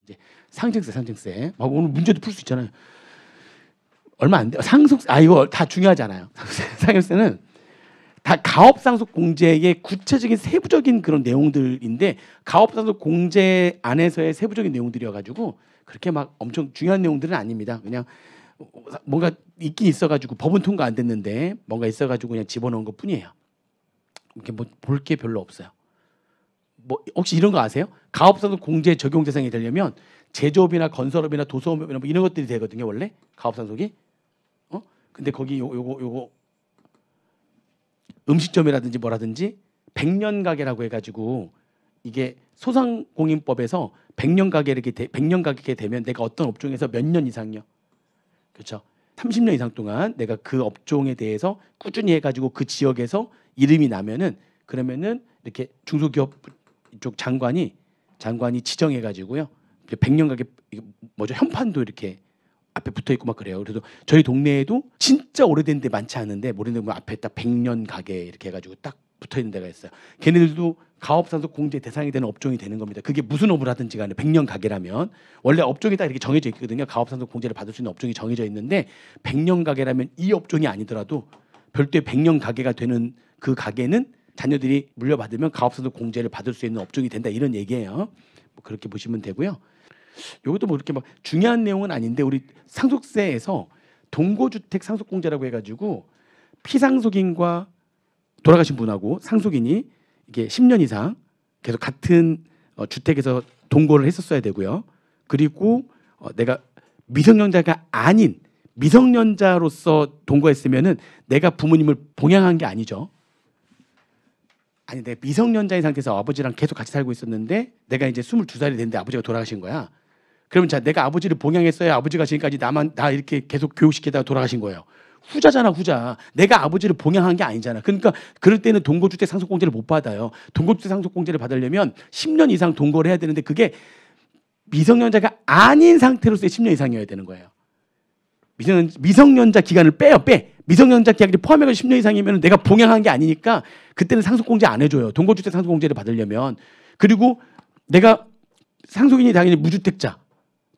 이제 상증세. 오늘 문제도 풀 수 있잖아요. 얼마 안 돼요. 상속세. 이거 다 중요하잖아요. 상속세는 다 가업상속공제의 구체적인 세부적인 그런 내용들인데 가업상속공제 안에서의 세부적인 내용들이어가지고 그렇게 막 엄청 중요한 내용들은 아닙니다. 그냥 뭔가 있긴 있어가지고 법은 통과 안 됐는데 뭔가 있어가지고 그냥 집어넣은 것 뿐이에요. 이렇게 뭐 볼 게 별로 없어요. 뭐 혹시 이런 거 아세요? 가업상속공제 적용 대상이 되려면 제조업이나 건설업이나 도소업이나 뭐 이런 것들이 되거든요. 원래 가업상속이. 근데 거기 요거 음식점이라든지 뭐라든지 100년 가게라고 해가지고 이게 소상공인법에서 100년 가게 되면 내가 어떤 업종에서 몇 년 이상요, 그렇죠? 30년 이상 동안 내가 그 업종에 대해서 꾸준히 해가지고 그 지역에서 이름이 나면은 그러면은 이렇게 중소기업 쪽 장관이 지정해가지고요. 100년 가게 뭐죠? 현판도 이렇게 앞에 붙어 있고 막 그래요. 그래서 저희 동네에도 진짜 오래된 데 많지 않은데 모르는 앞에 딱 100년 가게 이렇게 해가지고 딱 붙어 있는 데가 있어요. 걔네들도 가업상속 공제 대상이 되는 업종이 되는 겁니다. 그게 무슨 업을 하든지 간에 100년 가게라면 원래 업종이 딱 이렇게 정해져 있거든요. 가업상속 공제를 받을 수 있는 업종이 정해져 있는데 100년 가게라면 이 업종이 아니더라도 별도의 100년 가게가 되는 그 가게는 자녀들이 물려받으면 가업상속 공제를 받을 수 있는 업종이 된다 이런 얘기예요. 뭐 그렇게 보시면 되고요. 이것도 뭐 이렇게 막 중요한 내용은 아닌데 우리 상속세에서 동거주택 상속공제라고 해가지고 피상속인과 돌아가신 분하고 상속인이 이게 10년 이상 계속 같은 주택에서 동거를 했었어야 되고요. 그리고 내가 미성년자가 아닌 미성년자로서 동거했으면은 내가 부모님을 봉양한 게 아니죠. 아니 내가 미성년자인 상태에서 아버지랑 계속 같이 살고 있었는데 내가 이제 22살이 됐는데 아버지가 돌아가신 거야. 그러면 자 내가 아버지를 봉양했어야 아버지가 지금까지 나 이렇게 계속 교육시키다가 돌아가신 거예요. 후자잖아, 후자. 내가 아버지를 봉양한 게 아니잖아. 그러니까 그럴 때는 동거주택 상속공제를 못 받아요. 동거주택 상속공제를 받으려면 10년 이상 동거를 해야 되는데 그게 미성년자가 아닌 상태로서의 10년 이상이어야 되는 거예요. 미성년자 기간을 빼요. 미성년자 기간을 포함해서 10년 이상이면 내가 봉양한 게 아니니까 그때는 상속공제 안 해줘요. 동거주택 상속공제를 받으려면. 그리고 내가 상속인이 당연히 무주택자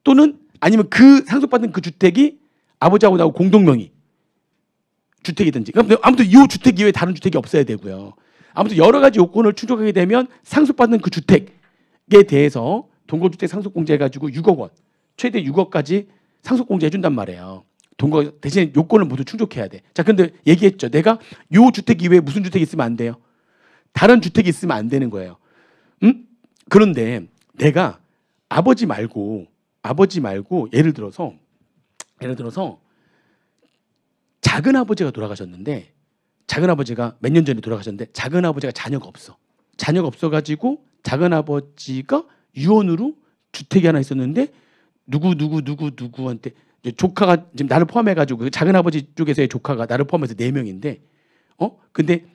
또는 아니면 그 상속받은 그 주택이 아버지하고 나하고 공동명의 주택이든지 아무튼 이 주택 이외에 다른 주택이 없어야 되고요. 아무튼 여러 가지 요건을 충족하게 되면 상속받는 그 주택에 대해서 동거주택 상속공제 해가지고 6억 원 최대 6억까지 상속공제 해준단 말이에요. 동거 대신 요건을 모두 충족해야 돼. 자, 근데 얘기했죠. 내가 요 주택 이외에 무슨 주택이 있으면 안 돼요? 다른 주택이 있으면 안 되는 거예요. 그런데 내가 아버지 말고 예를 들어서 작은 아버지가 돌아가셨는데 작은 아버지가 몇 년 전에 돌아가셨는데 작은 아버지가 자녀가 없어가지고 작은 아버지가 유언으로 주택이 하나 있었는데 누구한테 조카가 지금 나를 포함해가지고 그 작은 아버지 쪽에서의 조카가 나를 포함해서 4명인데 근데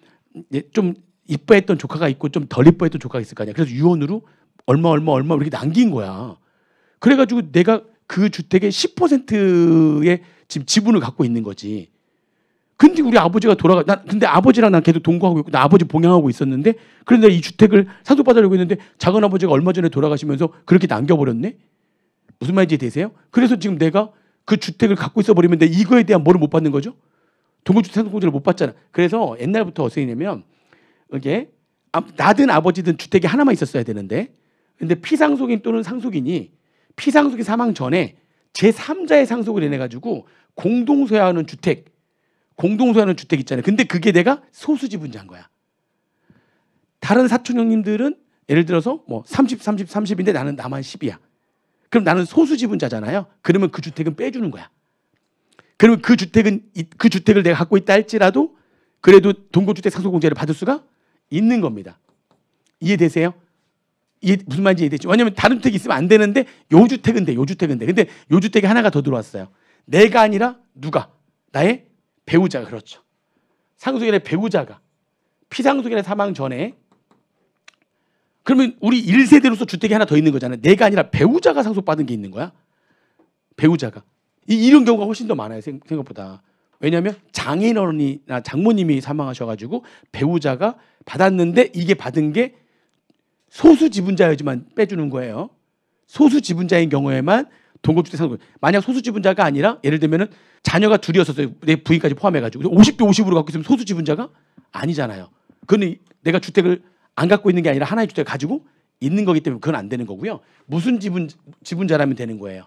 좀 이뻐했던 조카가 있고 좀 덜 이뻐했던 조카가 있을 거 아니야. 그래서 유언으로 얼마 이렇게 남긴 거야. 그래가지고 내가 그 주택의 10%의 지금 지분을 갖고 있는 거지. 근데 우리 아버지가 근데 아버지랑 난 계속 동거하고 있고 나 아버지 봉양하고 있었는데 그런데 이 주택을 상속받으려고 했는데 작은 아버지가 얼마 전에 돌아가시면서 그렇게 남겨버렸네. 무슨 말인지 되세요? 그래서 지금 내가 그 주택을 갖고 있어버리면 내 이거에 대한 뭐를 못 받는 거죠? 동거주택 상속공제를 못 받잖아. 그래서 옛날부터 어떻게 했냐면 이게 나든 아버지든 주택이 하나만 있었어야 되는데 근데 피상속인 또는 상속인이 피상속인 사망 전에 제3자의 상속을 해내가지고 공동소유하는 주택 있잖아요. 근데 그게 내가 소수지분자인 거야. 다른 사촌 형님들은 예를 들어서 뭐 30인데 나만 10이야. 그럼 나는 소수지분자잖아요. 그러면 그 주택은 빼주는 거야. 그러면 그 주택을 내가 갖고 있다 할지라도 그래도 동거주택 상속공제를 받을 수가 있는 겁니다. 이해되세요? 무슨 말인지 이해되죠? 왜냐면 다른 주택이 있으면 안 되는데 요 주택은 돼. 근데 요 주택에 하나가 더 들어왔어요. 내가 아니라 누가? 나의 배우자가. 그렇죠. 상속인의 배우자가 피상속인의 사망 전에 그러면 우리 1세대로서 주택이 하나 더 있는 거잖아요. 내가 아니라 배우자가 상속받은 게 있는 거야. 배우자가. 이런 경우가 훨씬 더 많아요. 생각보다. 왜냐하면 장인어른이나 장모님이 사망하셔가지고 배우자가 받았는데 이게 받은 게 소수 지분자여야지만 빼주는 거예요. 소수 지분자인 경우에만 동거주택 상속세. 만약 소수 지분자가 아니라 예를 들면은 자녀가 둘이었었어요. 내 부인까지 포함해가지고 50대 50으로 갖고 있으면 소수 지분자가 아니잖아요. 그건 내가 주택을 안 갖고 있는 게 아니라 하나의 주택을 가지고 있는 거기 때문에 그건 안 되는 거고요. 무슨 지분자라면 되는 거예요.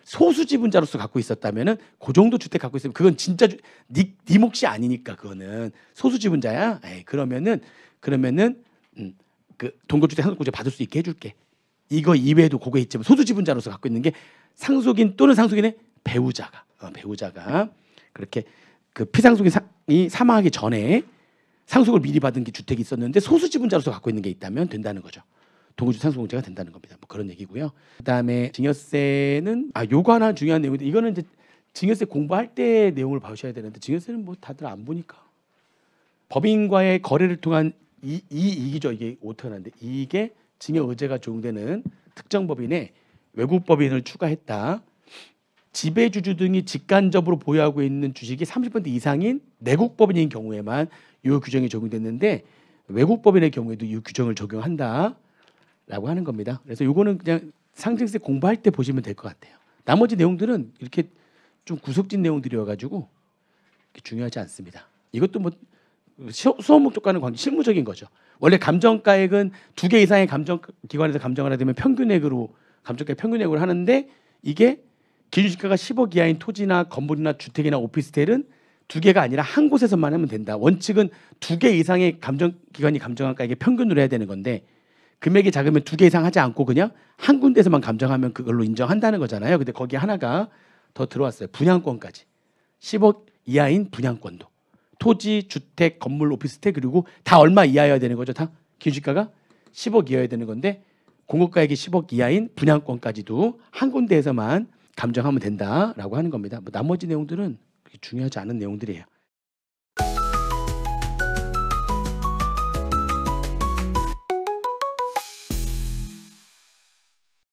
소수 지분자로서 갖고 있었다면은 그 정도 주택 갖고 있으면 그건 진짜 네 몫이 아니니까 그거는 소수 지분자야. 에이, 그러면은 그 동거주택 상속공제 받을 수 있게 해줄게. 이거 이외에도 그거 있지만 소수 지분자로서 갖고 있는 게 상속인 또는 상속인의 배우자가 그렇게 그 피상속인이 사망하기 전에 상속을 미리 받은 게 주택이 있었는데 소수 지분자로서 갖고 있는 게 있다면 된다는 거죠. 동거주택 상속공제가 된다는 겁니다. 뭐 그런 얘기고요. 그다음에 증여세는 요거 하나 중요한 내용인데 이거는 이제 증여세 공부할 때 내용을 봐주셔야 되는데 증여세는 뭐 다들 안 보니까 법인과의 거래를 통한 이익이죠. 이게 오타나는데 이게 증여 의제가 적용되는 특정 법인에 외국 법인을 추가했다. 지배주주 등이 직간접으로 보유하고 있는 주식이 30% 이상인 내국 법인인 경우에만 이 규정이 적용됐는데 외국 법인의 경우에도 이 규정을 적용한다라고 하는 겁니다. 그래서 이거는 그냥 상증세 공부할 때 보시면 될 것 같아요. 나머지 내용들은 이렇게 좀 구석진 내용들이어가지고 중요하지 않습니다. 이것도 뭐 수업 목적과는 관계 실무적인 거죠. 원래 감정가액은 2개 이상의 감정기관에서 감정을 하게 되면 평균액으로 감정가액 평균액으로 하는데 이게 기준시가가 10억 이하인 토지나 건물이나 주택이나 오피스텔은 2개가 아니라 한 곳에서만 하면 된다. 원칙은 2개 이상의 감정기관이 감정한 가액의 평균으로 해야 되는 건데 금액이 작으면 2개 이상 하지 않고 그냥 한 군데에서만 감정하면 그걸로 인정한다는 거잖아요. 근데 거기에 하나가 더 들어왔어요. 분양권까지. 10억 이하인 분양권도. 토지, 주택, 건물, 오피스텔 그리고 다 얼마 이하여야 되는 거죠. 다 기준시가가 10억 이하여야 되는 건데 공급가액이 10억 이하인 분양권까지도 한 군데에서만 감정하면 된다라고 하는 겁니다. 뭐 나머지 내용들은 그렇게 중요하지 않은 내용들이에요.